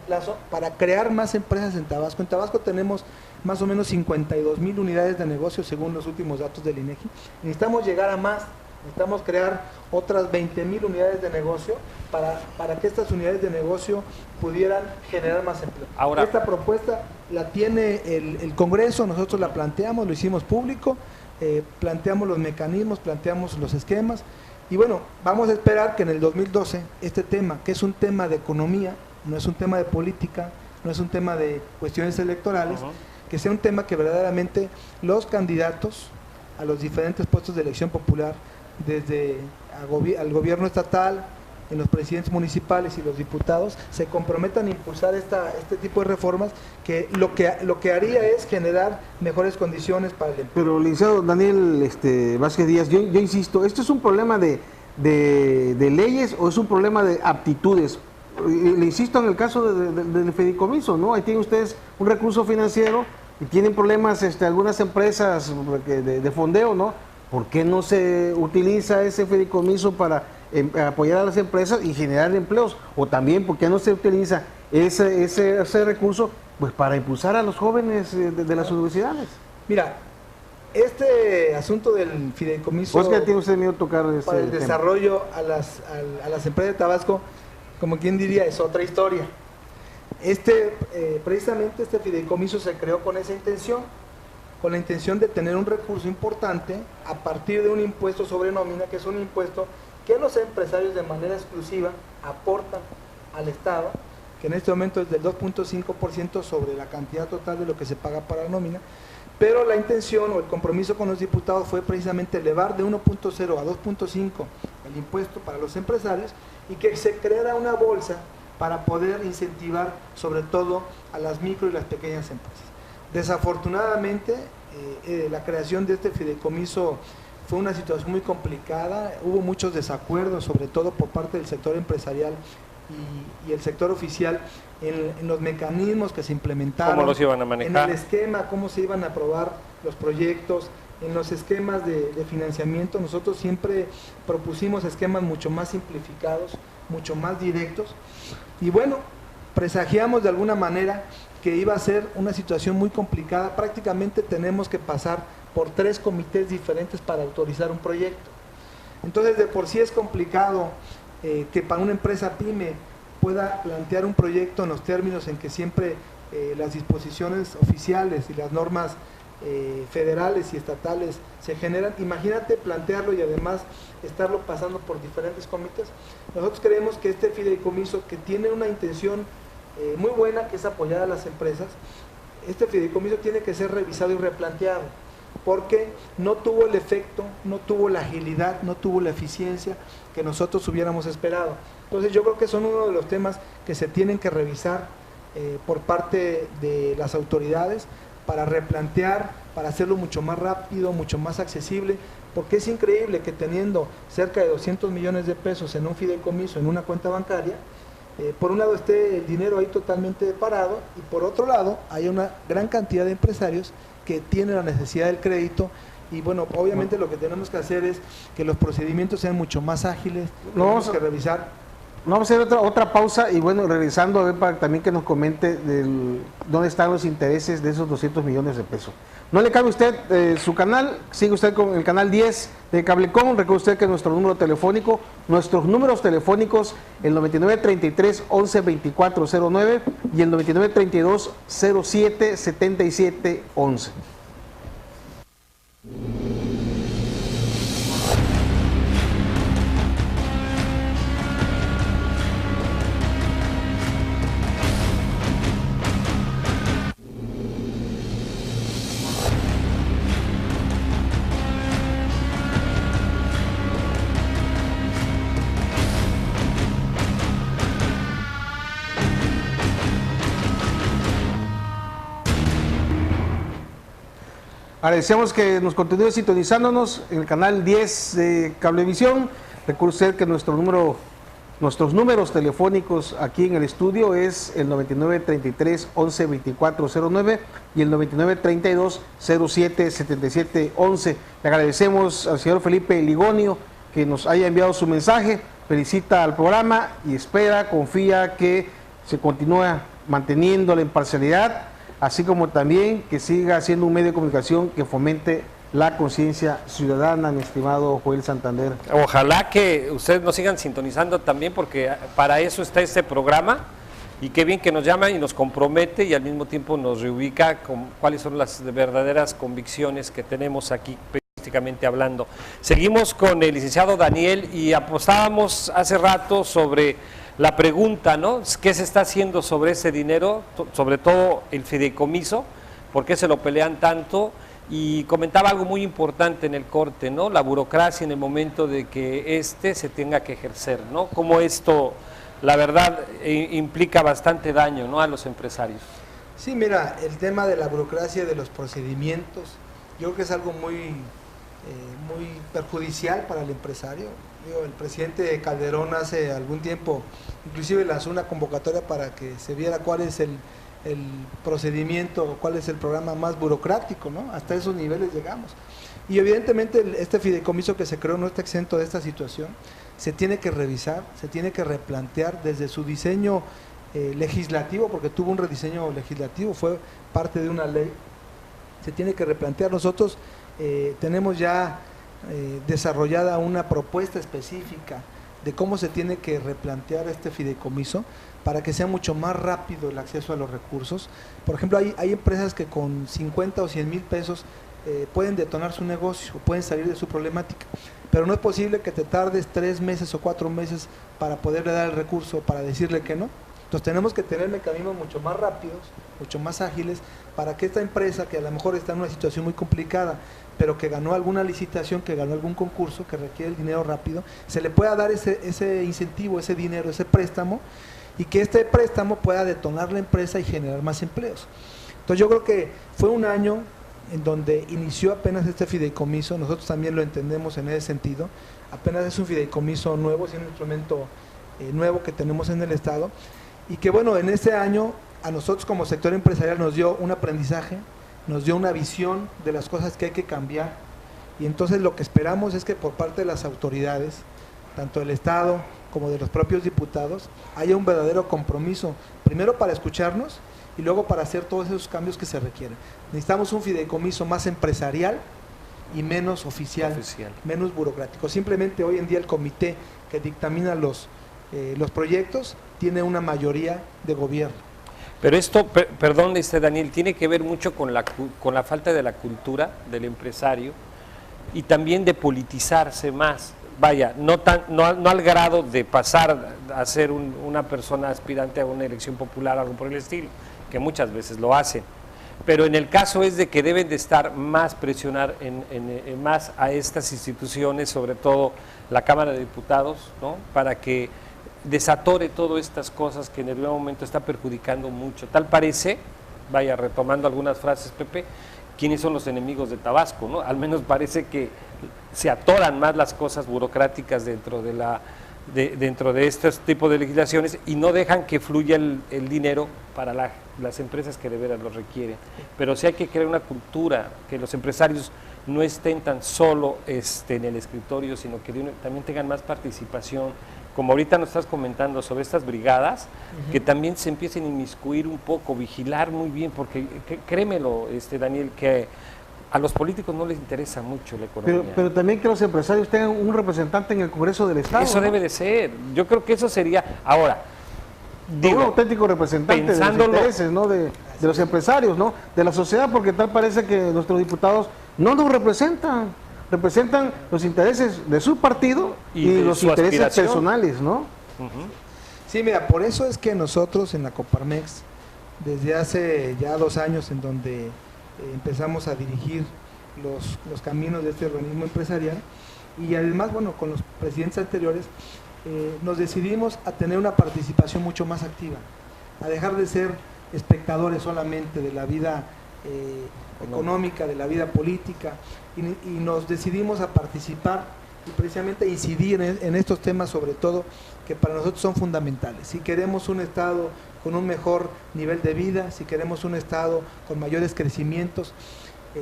plazo, para crear más empresas en Tabasco. En Tabasco tenemos más o menos 52,000 unidades de negocio según los últimos datos del INEGI. Necesitamos llegar a más, necesitamos crear otras 20,000 unidades de negocio para que estas unidades de negocio pudieran generar más empleo. Ahora, esta propuesta la tiene el Congreso, nosotros la planteamos, lo hicimos público, planteamos los mecanismos, planteamos los esquemas, y bueno, vamos a esperar que en el 2012 este tema, que es un tema de economía, no es un tema de política, no es un tema de cuestiones electorales, que sea un tema que verdaderamente los candidatos a los diferentes puestos de elección popular, desde al gobierno estatal, en los presidentes municipales y los diputados, se comprometan a impulsar este tipo de reformas que lo que haría es generar mejores condiciones para el empleo. Pero, licenciado Daniel Vázquez Díaz, yo insisto, ¿esto es un problema de leyes o es un problema de aptitudes? Le insisto en el caso del fideicomiso, ¿no? Ahí tienen ustedes un recurso financiero y tienen problemas algunas empresas de fondeo, ¿no? ¿Por qué no se utiliza ese fideicomiso para apoyar a las empresas y generar empleos? O también, ¿por qué no se utiliza ese recurso pues para impulsar a los jóvenes de las universidades? Mira, este asunto del fideicomiso pues que tiene usted miedo a tocar para el desarrollo a las empresas de Tabasco, como quien diría, es otra historia. Precisamente este fideicomiso se creó con esa intención, con la intención de tener un recurso importante a partir de un impuesto sobre nómina, que es un impuesto que los empresarios de manera exclusiva aportan al Estado, que en este momento es del 2.5% sobre la cantidad total de lo que se paga para la nómina, pero la intención o el compromiso con los diputados fue precisamente elevar de 1.0 a 2.5 el impuesto para los empresarios y que se creara una bolsa para poder incentivar sobre todo a las micro y las pequeñas empresas. Desafortunadamente, la creación de este fideicomiso fue una situación muy complicada, hubo muchos desacuerdos, sobre todo por parte del sector empresarial y el sector oficial, en los mecanismos que se implementaron, ¿cómo los iban a manejar? En el esquema, cómo se iban a aprobar los proyectos, en los esquemas de financiamiento. Nosotros siempre propusimos esquemas mucho más simplificados, mucho más directos, y bueno, presagiamos de alguna manera que iba a ser una situación muy complicada. Prácticamente tenemos que pasar por 3 comités diferentes para autorizar un proyecto. Entonces, de por sí es complicado que para una empresa pyme pueda plantear un proyecto en los términos en que siempre las disposiciones oficiales y las normas federales y estatales se generan. Imagínate plantearlo y además estarlo pasando por diferentes comités. Nosotros creemos que este fideicomiso, que tiene una intención muy buena, que es apoyar a las empresas, este fideicomiso tiene que ser revisado y replanteado, porque no tuvo el efecto, no tuvo la agilidad, no tuvo la eficiencia que nosotros hubiéramos esperado. Entonces yo creo que son uno de los temas que se tienen que revisar por parte de las autoridades para replantear, para hacerlo mucho más rápido, mucho más accesible, porque es increíble que teniendo cerca de 200 millones de pesos en un fideicomiso, en una cuenta bancaria, por un lado esté el dinero ahí totalmente parado y por otro lado hay una gran cantidad de empresarios que tienen la necesidad del crédito y bueno, obviamente lo que tenemos que hacer es que los procedimientos sean mucho más ágiles, tenemos que revisar. Vamos a hacer otra pausa y bueno, regresando a ver para también que nos comente dónde están los intereses de esos 200 millones de pesos. No le cambie usted su canal, sigue usted con el canal 10 de Cablecom. Recuerde usted que nuestro número telefónico, nuestros números telefónicos, el 9933-112409 y el 9932-077711. Agradecemos que nos continúe sintonizándonos en el canal 10 de Cablevisión. Recuerde usted que nuestro número Nuestros números telefónicos aquí en el estudio es el 9933-112409 y el 9932-077711. Le agradecemos al señor Felipe Ligonio que nos haya enviado su mensaje, felicita al programa y espera, confía que se continúe manteniendo la imparcialidad, así como también que siga siendo un medio de comunicación que fomente la conciencia ciudadana, mi estimado Joel Santander. Ojalá que ustedes nos sigan sintonizando también, porque para eso está este programa, y qué bien que nos llama y nos compromete y al mismo tiempo nos reubica con cuáles son las verdaderas convicciones que tenemos aquí periodísticamente hablando. Seguimos con el licenciado Daniel y apostábamos hace rato sobre la pregunta, ¿no? ¿Qué se está haciendo sobre ese dinero, sobre todo el fideicomiso? ¿Por qué se lo pelean tanto? Y comentaba algo muy importante en el corte, ¿no? La burocracia en el momento de que se tenga que ejercer, ¿no? Como esto, la verdad, implica bastante daño, ¿no?, a los empresarios. Sí, mira, el tema de la burocracia, de los procedimientos, yo creo que es algo muy perjudicial para el empresario. Digo, el presidente Calderón hace algún tiempo, inclusive lanzó una convocatoria para que se viera cuál es el procedimiento, cuál es el programa más burocrático, ¿no? Hasta esos niveles llegamos. Y evidentemente este fideicomiso que se creó no está exento de esta situación, se tiene que revisar, se tiene que replantear desde su diseño legislativo, porque tuvo un rediseño legislativo, fue parte de una ley, se tiene que replantear. Nosotros tenemos ya desarrollada una propuesta específica de cómo se tiene que replantear este fideicomiso para que sea mucho más rápido el acceso a los recursos. Por ejemplo, hay empresas que con 50 o 100 mil pesos pueden detonar su negocio, pueden salir de su problemática, pero no es posible que te tardes 3 meses o 4 meses para poderle dar el recurso, para decirle que no. Entonces tenemos que tener mecanismos mucho más rápidos, mucho más ágiles, para que esta empresa, que a lo mejor está en una situación muy complicada, pero que ganó alguna licitación, que ganó algún concurso, que requiere el dinero rápido, se le pueda dar ese incentivo, ese dinero, ese préstamo, y que este préstamo pueda detonar la empresa y generar más empleos. Entonces yo creo que fue un año en donde inició apenas este fideicomiso, nosotros también lo entendemos en ese sentido, apenas es un fideicomiso nuevo, es un instrumento nuevo que tenemos en el Estado, y que bueno, en este año a nosotros como sector empresarial nos dio un aprendizaje, nos dio una visión de las cosas que hay que cambiar, y entonces lo que esperamos es que por parte de las autoridades, tanto del Estado como de los propios diputados, haya un verdadero compromiso, primero para escucharnos y luego para hacer todos esos cambios que se requieren. Necesitamos un fideicomiso más empresarial y menos oficial, menos burocrático. Simplemente hoy en día el comité que dictamina los proyectos tiene una mayoría de gobierno. Pero esto, perdón, Daniel, tiene que ver mucho con la falta de la cultura del empresario y también de politizarse más. Vaya, no al grado de pasar a ser una persona aspirante a una elección popular, algo por el estilo, que muchas veces lo hacen. Pero en el caso es de que deben de estar más, presionar más a estas instituciones, sobre todo la Cámara de Diputados, ¿no?, para que desatore todas estas cosas que en el nuevo momento está perjudicando mucho. Tal parece, vaya, retomando algunas frases, Pepe, ¿quiénes son los enemigos de Tabasco?, ¿no? Al menos parece que se atoran más las cosas burocráticas dentro de estos tipos de legislaciones y no dejan que fluya el dinero para las empresas que de veras lo requieren. Pero sí hay que crear una cultura, que los empresarios no estén tan solo en el escritorio, sino que también tengan más participación. Como ahorita nos estás comentando sobre estas brigadas, que también se empiecen a inmiscuir un poco, vigilar muy bien, porque créemelo, Daniel, que a los políticos no les interesa mucho la economía. Pero también que los empresarios tengan un representante en el Congreso del Estado. Eso, ¿no?, debe de ser. Yo creo que eso sería. Ahora, un auténtico representante de los intereses, ¿no?, de los empresarios, ¿no?, de la sociedad, porque tal parece que nuestros diputados no nos representan los intereses de su partido y los intereses personales, ¿no? Sí, mira, por eso es que nosotros en la Coparmex, desde hace ya 2 años en donde empezamos a dirigir los caminos de este organismo empresarial, y además, bueno, con los presidentes anteriores, nos decidimos a tener una participación mucho más activa, a dejar de ser espectadores solamente de la vida económica, de la vida política, y nos decidimos a participar y precisamente a incidir en estos temas, sobre todo que para nosotros son fundamentales. Si queremos un Estado con un mejor nivel de vida, si queremos un Estado con mayores crecimientos,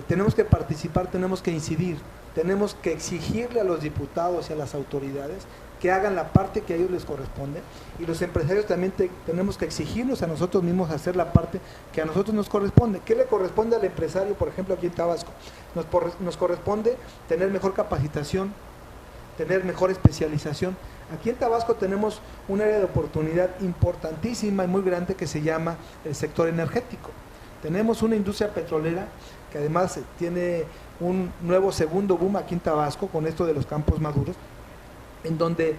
tenemos que participar, tenemos que incidir, tenemos que exigirle a los diputados y a las autoridades que hagan la parte que a ellos les corresponde, y los empresarios también tenemos que exigirnos a nosotros mismos hacer la parte que a nosotros nos corresponde. ¿Qué le corresponde al empresario, por ejemplo, aquí en Tabasco? Nos corresponde tener mejor capacitación, tener mejor especialización. Aquí en Tabasco tenemos un área de oportunidad importantísima y muy grande que se llama el sector energético. Tenemos una industria petrolera que además tiene un nuevo segundo boom aquí en Tabasco con esto de los campos maduros, en donde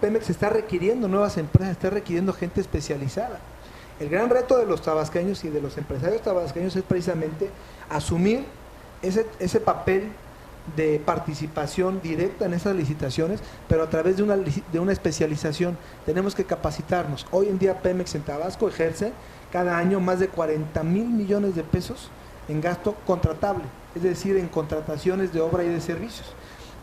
Pemex está requiriendo nuevas empresas, está requiriendo gente especializada. El gran reto de los tabasqueños y de los empresarios tabasqueños es precisamente asumir ese papel de participación directa en esas licitaciones, pero a través de una especialización. Tenemos que capacitarnos. Hoy en día Pemex en Tabasco ejerce cada año más de 40,000 millones de pesos en gasto contratable, es decir, en contrataciones de obra y de servicios.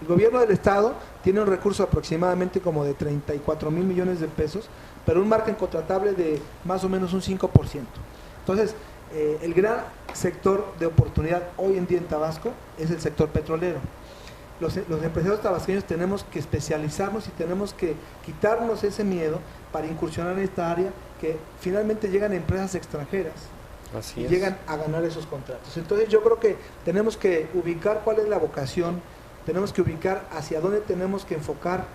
El gobierno del estado tiene un recurso aproximadamente como de 34,000 millones de pesos, pero un margen contratable de más o menos un 5%. Entonces, el gran sector de oportunidad hoy en día en Tabasco es el sector petrolero. Los empresarios tabasqueños tenemos que especializarnos y tenemos que quitarnos ese miedo para incursionar en esta área, que finalmente llegan empresas extranjeras y llegan a ganar esos contratos. Entonces yo creo que tenemos que ubicar cuál es la vocación, tenemos que ubicar hacia dónde tenemos que enfocar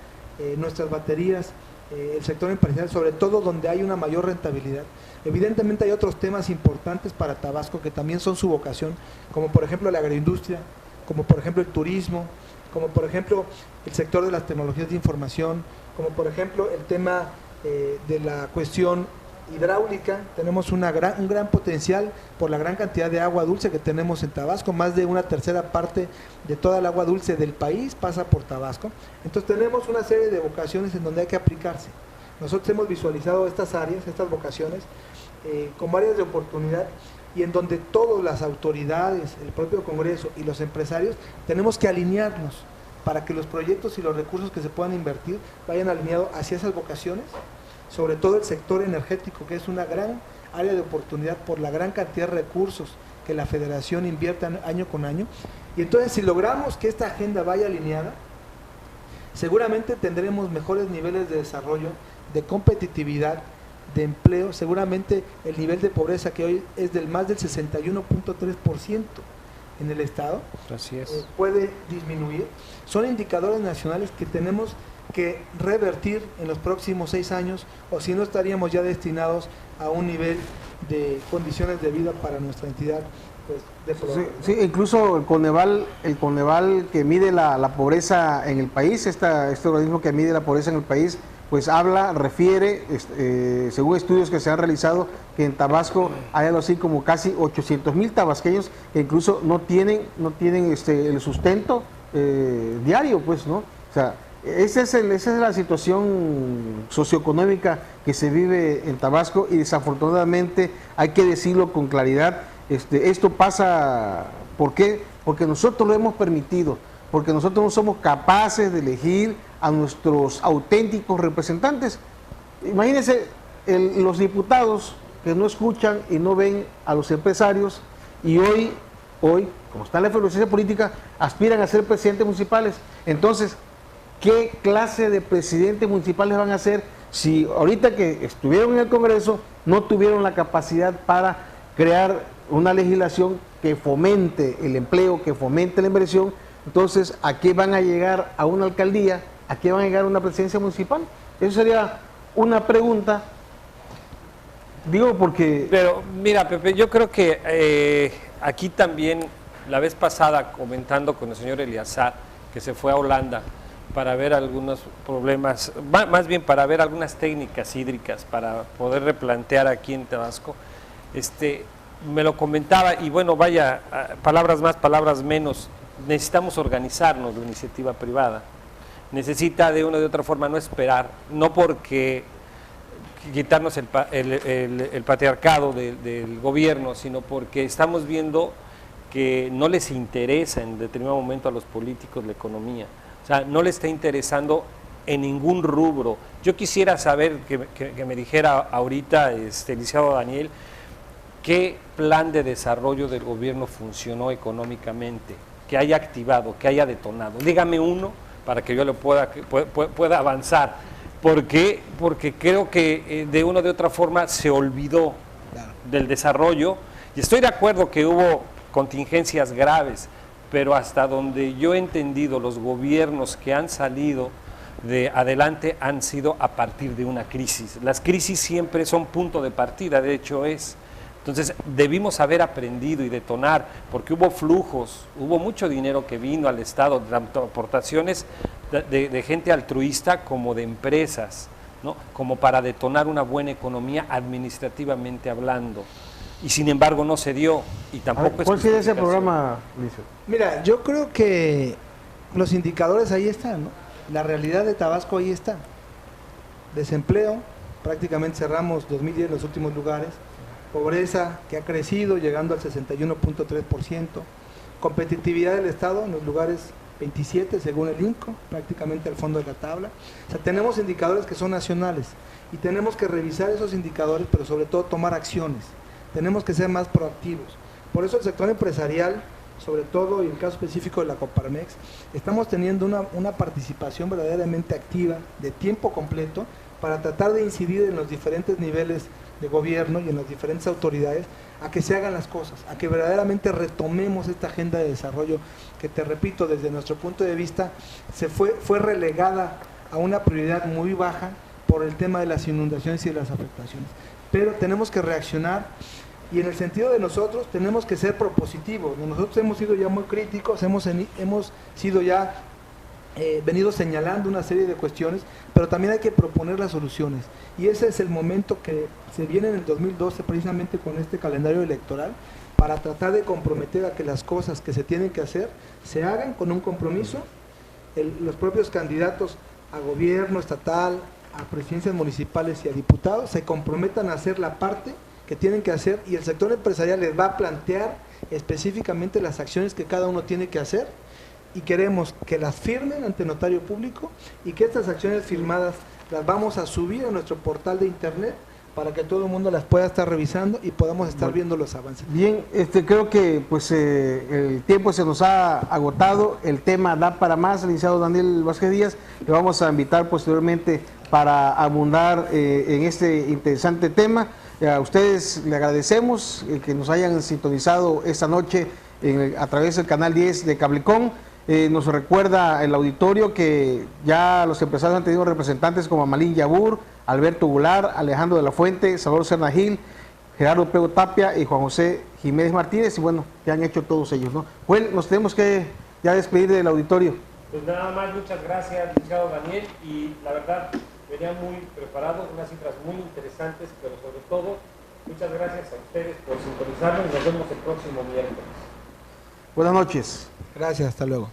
nuestras baterías, el sector empresarial, sobre todo donde hay una mayor rentabilidad. Evidentemente hay otros temas importantes para Tabasco que también son su vocación, como por ejemplo la agroindustria, como por ejemplo el turismo, como por ejemplo el sector de las tecnologías de información, como por ejemplo el tema de la cuestión hidráulica. Tenemos un gran potencial por la gran cantidad de agua dulce que tenemos en Tabasco. Más de una tercera parte de toda el agua dulce del país pasa por Tabasco. Entonces tenemos una serie de vocaciones en donde hay que aplicarse. Nosotros hemos visualizado estas áreas, estas vocaciones, como áreas de oportunidad, y en donde todas las autoridades, el propio Congreso y los empresarios tenemos que alinearnos para que los proyectos y los recursos que se puedan invertir vayan alineados hacia esas vocaciones, sobre todo el sector energético, que es una gran área de oportunidad por la gran cantidad de recursos que la Federación invierte año con año. Y entonces, si logramos que esta agenda vaya alineada, seguramente tendremos mejores niveles de desarrollo, de competitividad, de empleo. Seguramente el nivel de pobreza, que hoy es del más del 61.3% en el estado, así es, puede disminuir. Son indicadores nacionales que tenemos que revertir en los próximos 6 años, o si no estaríamos ya destinados a un nivel de condiciones de vida para nuestra entidad, pues, de sí, incluso el Coneval que mide la pobreza en el país, este organismo que mide la pobreza en el país, pues refiere, según estudios que se han realizado, que en Tabasco hay algo así como casi 800,000 tabasqueños que incluso no tienen el sustento diario, pues, ¿no? O sea, esa es la situación socioeconómica que se vive en Tabasco, y desafortunadamente hay que decirlo con claridad. Esto pasa, ¿por qué? Porque nosotros lo hemos permitido, porque nosotros no somos capaces de elegir a nuestros auténticos representantes. Imagínense los diputados que no escuchan y no ven a los empresarios, y hoy, como está en la efervescencia política, aspiran a ser presidentes municipales. Entonces, ¿qué clase de presidentes municipales van a ser si ahorita que estuvieron en el Congreso no tuvieron la capacidad para crear una legislación que fomente el empleo, que fomente la inversión? Entonces, ¿a qué van a llegar a una alcaldía? ¿A qué van a llegar a una presidencia municipal? Eso sería una pregunta. Digo porque... Pero mira, Pepe, yo creo que aquí también, la vez pasada comentando con el señor Eleazar, que se fue a Holanda para ver algunos problemas, más bien para ver algunas técnicas hídricas para poder replantear aquí en Tabasco, me lo comentaba, y bueno, vaya, palabras más, palabras menos, necesitamos organizarnos la iniciativa privada. Necesita de una u otra forma no esperar, no porque quitarnos el patriarcado del gobierno, sino porque estamos viendo que no les interesa en determinado momento a los políticos la economía. O sea, no les está interesando en ningún rubro. Yo quisiera saber, que me dijera ahorita, licenciado Daniel, ¿qué plan de desarrollo del gobierno funcionó económicamente, que haya activado, que haya detonado? Dígame uno para que yo lo pueda avanzar, porque creo que de una o de otra forma se olvidó del desarrollo, y estoy de acuerdo que hubo contingencias graves, pero hasta donde yo he entendido, los gobiernos que han salido de adelante han sido a partir de una crisis. Las crisis siempre son punto de partida, de hecho es. Entonces debimos haber aprendido y detonar, porque hubo flujos, hubo mucho dinero que vino al Estado, tanto aportaciones de gente altruista como de empresas, ¿no? Como para detonar una buena economía administrativamente hablando. Y sin embargo no se dio, y tampoco ¿Cuál sería ese programa, Licio? Mira, yo creo que los indicadores ahí están, ¿no? La realidad de Tabasco ahí está. Desempleo, prácticamente cerramos 2010 en los últimos lugares. Pobreza que ha crecido, llegando al 61.3%. Competitividad del Estado en los lugares 27 según el INCO, prácticamente al fondo de la tabla. O sea, tenemos indicadores que son nacionales y tenemos que revisar esos indicadores, pero sobre todo tomar acciones. Tenemos que ser más proactivos. Por eso el sector empresarial, sobre todo, y en el caso específico de la Coparmex, estamos teniendo una participación verdaderamente activa, de tiempo completo, para tratar de incidir en los diferentes niveles de gobierno y en las diferentes autoridades a que se hagan las cosas, a que verdaderamente retomemos esta agenda de desarrollo que, te repito, desde nuestro punto de vista fue relegada a una prioridad muy baja por el tema de las inundaciones y de las afectaciones. Pero tenemos que reaccionar, y en el sentido de nosotros tenemos que ser propositivos. Nosotros hemos sido ya muy críticos, hemos sido ya venido señalando una serie de cuestiones, pero también hay que proponer las soluciones, y ese es el momento que se viene en el 2012 precisamente con este calendario electoral, para tratar de comprometer a que las cosas que se tienen que hacer se hagan con un compromiso. Los propios candidatos a gobierno estatal, a presidencias municipales y a diputados se comprometan a hacer la parte que tienen que hacer, y el sector empresarial les va a plantear específicamente las acciones que cada uno tiene que hacer, y queremos que las firmen ante notario público, y que estas acciones firmadas las vamos a subir a nuestro portal de internet para que todo el mundo las pueda estar revisando y podamos estar viendo los avances. Bien, creo que pues el tiempo se nos ha agotado, el tema da para más, licenciado Daniel Vázquez Díaz. Le vamos a invitar posteriormente para abundar en este interesante tema. A ustedes le agradecemos que nos hayan sintonizado esta noche a través del canal 10 de Cablecom. Nos recuerda el auditorio que ya los empresarios han tenido representantes como Amalín Yabur, Alberto Goulart, Alejandro de la Fuente, Salvador Serna Gil, Gerardo Pego Tapia y Juan José Jiménez Martínez, y bueno, que han hecho todos ellos, ¿no? Bueno, nos tenemos que ya despedir del auditorio. Pues nada más, muchas gracias, licenciado Daniel, y la verdad venía muy preparado, unas cifras muy interesantes, pero sobre todo, muchas gracias a ustedes por sintonizarnos, y nos vemos el próximo miércoles. Buenas noches. Gracias, hasta luego.